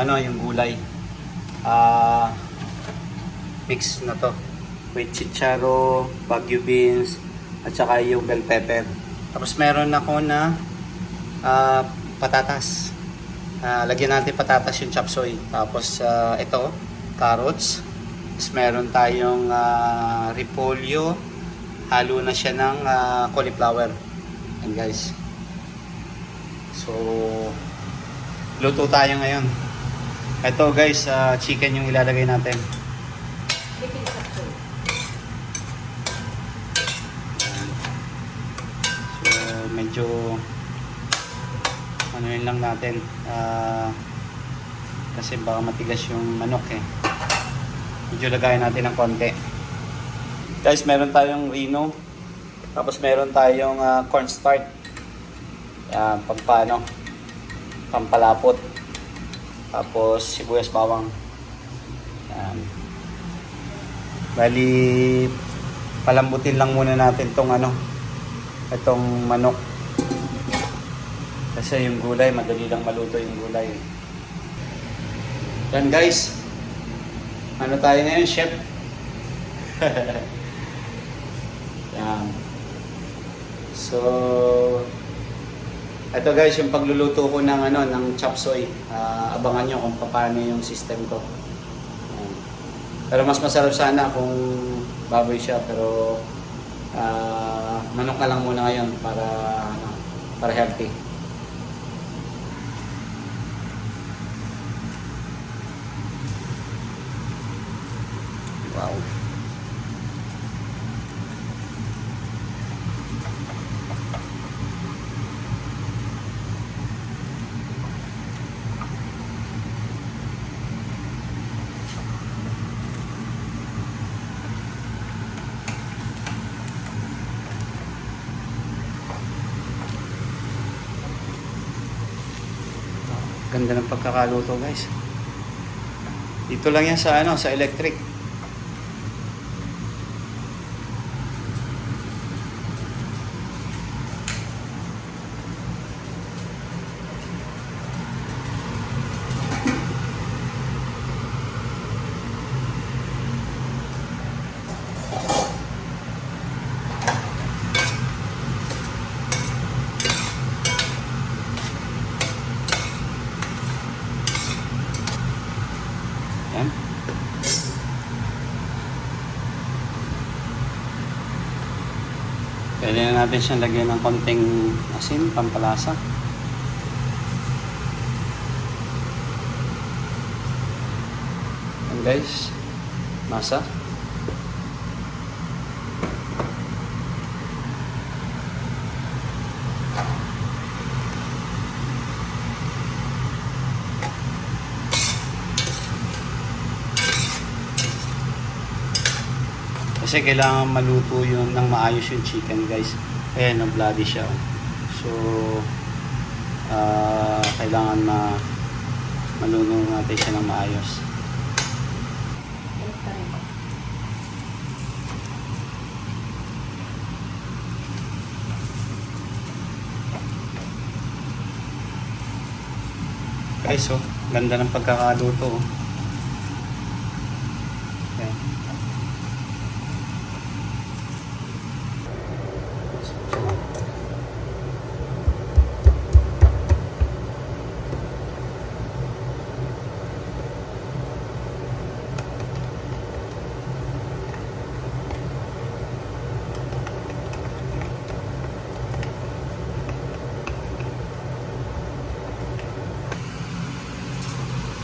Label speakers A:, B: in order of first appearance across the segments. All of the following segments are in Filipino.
A: ano, yung gulay. Mix na to with chicharo, bagu beans, at saka yung bell pepper. Tapos meron ako na patatas. Lagyan natin patatas yung chop suey. Tapos ito, carrots. Tapos meron tayong repolyo. Halo na siya ng cauliflower. And guys. So, luto tayo ngayon. Ito guys, chicken yung ilalagay natin. Medyo ano yun lang natin kasi baka matigas yung manok eh. Medyo lagayan natin ng konti. Guys, meron tayong rino, tapos meron tayong cornstarch, pampano, pampalapot, tapos sibuyas bawang. Bali palambutin lang muna natin tong itong manok. Kasi yung gulay, madali lang maluto yung gulay. Yan guys. Ano tayo ngayon, chef? Yan. So, ito guys, yung pagluluto ko ng ng chop suey. Abangan nyo kung paano yung system ko. Yan. Pero mas masarap sana kung baboy siya, pero manok na lang muna ngayon para healthy. Wow. Ganda ng pagkakaluto guys. Dito lang yan sa sa electric. Yan. Pwede na natin siyang lagyan ng konting asin, pampalasa. Yan guys, masa. Kasi kailangan maluto yun ng maayos yung chicken guys. Ayan, bloody siya. So, kailangan maluto natin siya ng maayos. Guys, so, ganda ng pagkakaluto. Okay.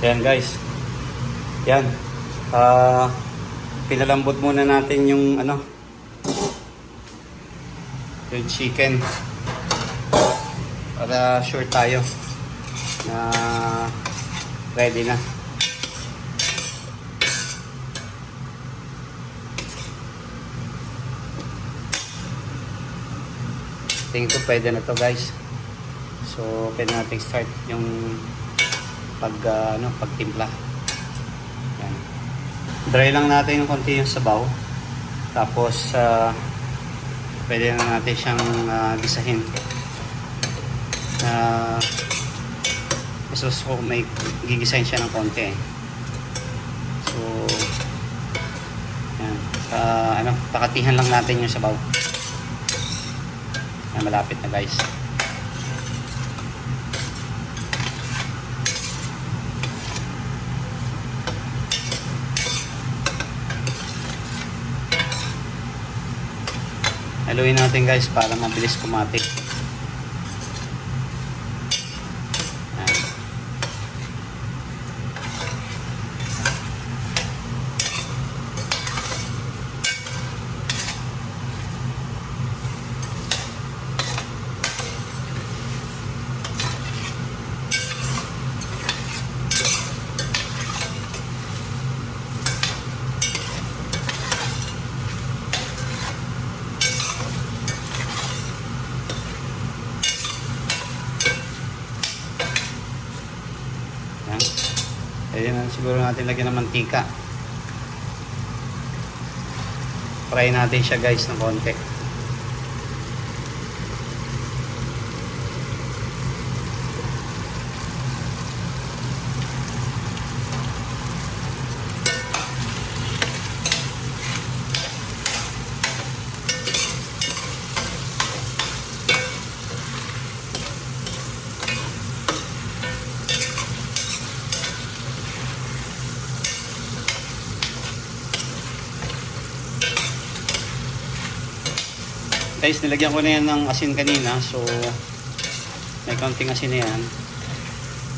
A: Yan guys. Yan. Pinalambot muna natin yung yung chicken. Para sure tayo na ready na. Tingin ko pwede na to guys. So pwede natin start yung pagtimpla. Yan. Dry lang natin yung konti yung sabaw. Tapos pwede na natin siyang gisahin. Gusto ko may gigisahin siya ng konti eh. So, yan. Pakatihan lang natin yung sabaw. Yan, malapit na guys. Haluin natin guys para mabilis kumati. Pwede na siguro natin lagyan ng mantika. Fry natin siya guys ng konti. Guys, nilagyan ko na yan ng asin kanina. So, may kaunting asin na yan.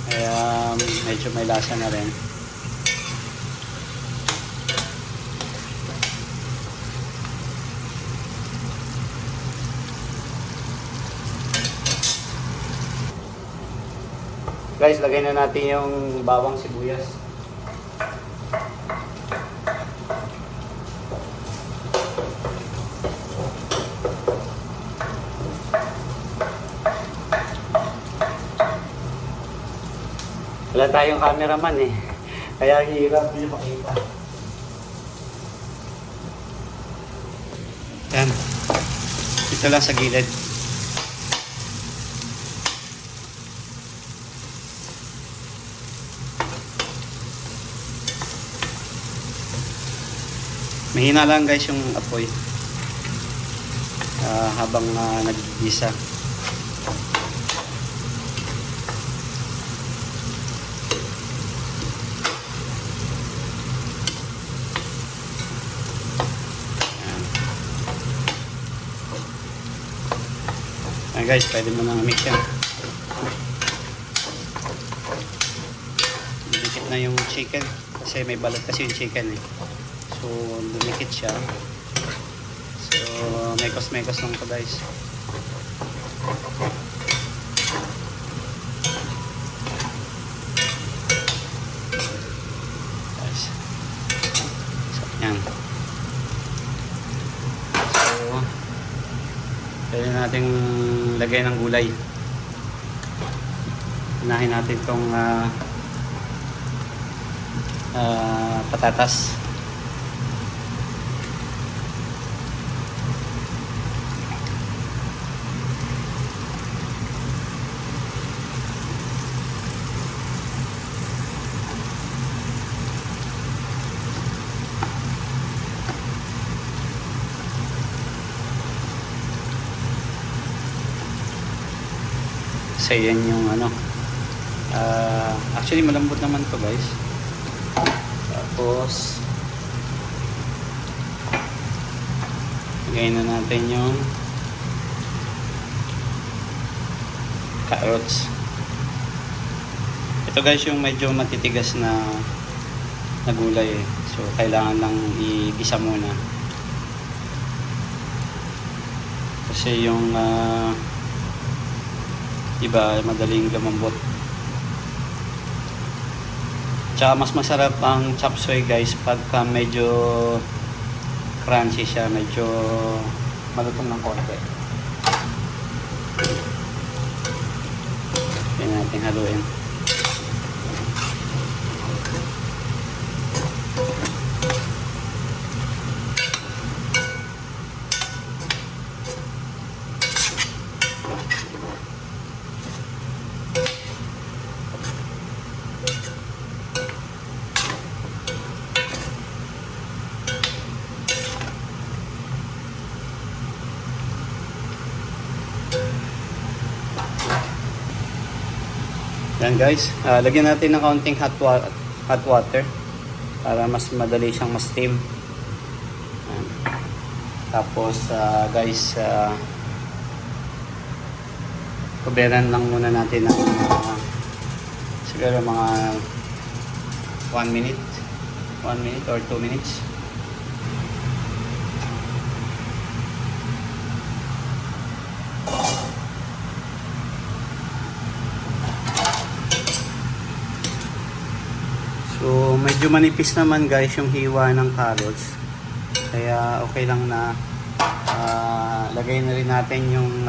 A: Kaya, medyo may lasa na rin. Guys, lagay na natin yung bawang sibuyas. Wala tayong cameraman eh. Kaya hirap din makita. Yan. Ito lang sa gilid. Mahina lang guys yung apoy. Habang nagigisa. Guys, pwede mo nang mix yan. Dumikit na yung chicken kasi may balat kasi yung chicken eh. So, dumikit siya. So, mekos-mekos lang to guys. Guys. So, yan. Pwede natin lagay ng gulay. Unahin natin itong patatas. Kasi yan yung actually malambot naman to guys. Tapos lagay na natin yung carrots. Ito guys yung medyo matitigas na gulay eh. So kailangan lang igisa muna. Kasi yung iba madaling lumambot. Tsaka mas masarap ang chop suey guys pagka medyo crunchy siya, medyo malutong ng konti. Kaya natin haluin. Yan guys, lagyan natin ng kaunting hot water para mas madali siyang ma-steam. Yan. Tapos guys, kuberan lang muna natin ng siguro mga 1 minute or 2 minutes. So medyo manipis naman guys yung hiwa ng carrots, kaya okay lang na lagay na rin natin yung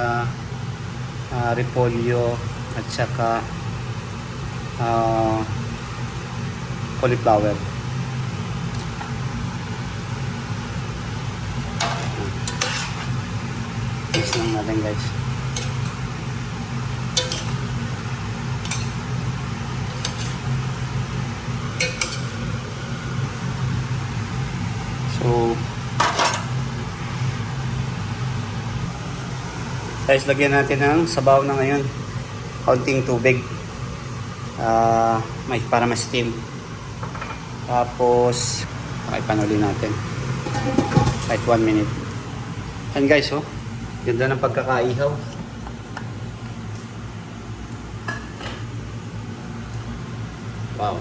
A: repolyo at saka cauliflower. Mix lang natin guys. So guys, lagyan natin ng sabaw na ngayon, kaunting tubig para ma-steam. Tapos pakipanuli natin kahit 1 minute. And guys, oh, ganda ng pagkakaihaw. Wow,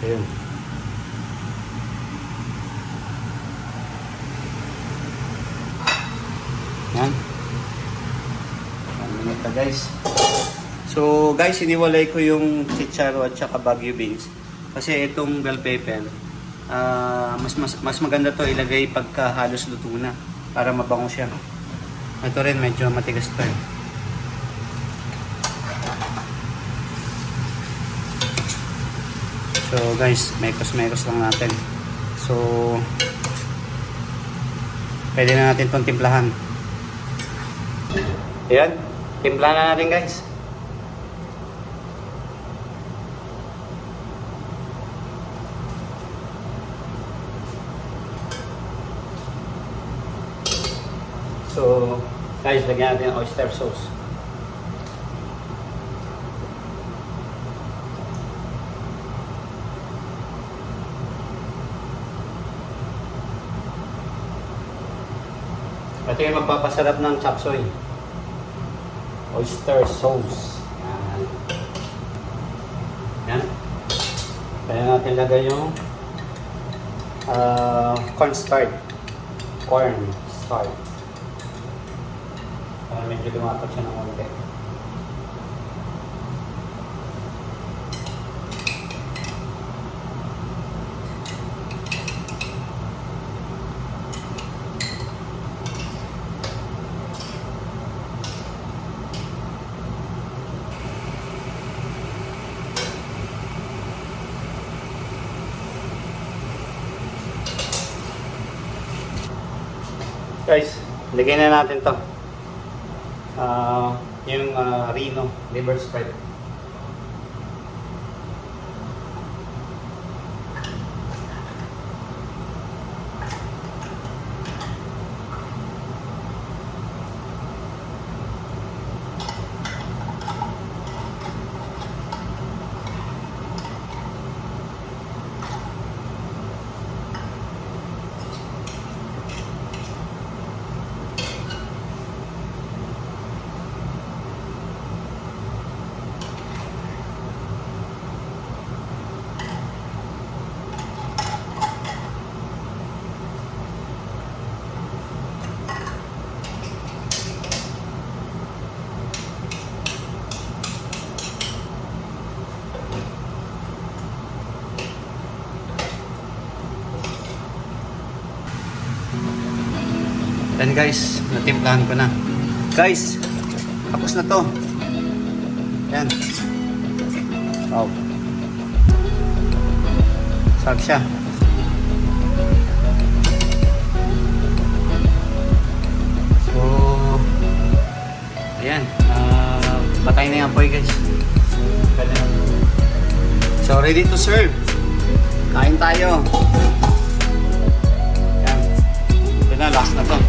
A: ayun. Yan. 1 minute na guys. So guys, iniwalay ko yung chicharo at saka Baguio beans. Kasi itong bell pepper, mas maganda to ilagay pagka halos luto na para mabango siya. Ito rin medyo matigas to eh. So guys, mekos-mekos lang natin. So pwede na natin itong timplahan. Ayan, timplahan na natin guys. So guys, lagyan natin ang oyster sauce. Ito yung magpapasarap ng chop suey. Oyster sauce. Yan. Yan. Kaya natin lagay yung corn starch. Corn starch. Para medyo lumapat siya ng konti. Guys, lagay na natin to. Yung Reno liver spread. Then guys, natimplahan ko na. Guys, tapos na to. Yan. Wow. Sarap siya. So, ayan. Patay na yung apoy guys. So, ready to serve. Kain tayo. Yan. Ito na, last na to.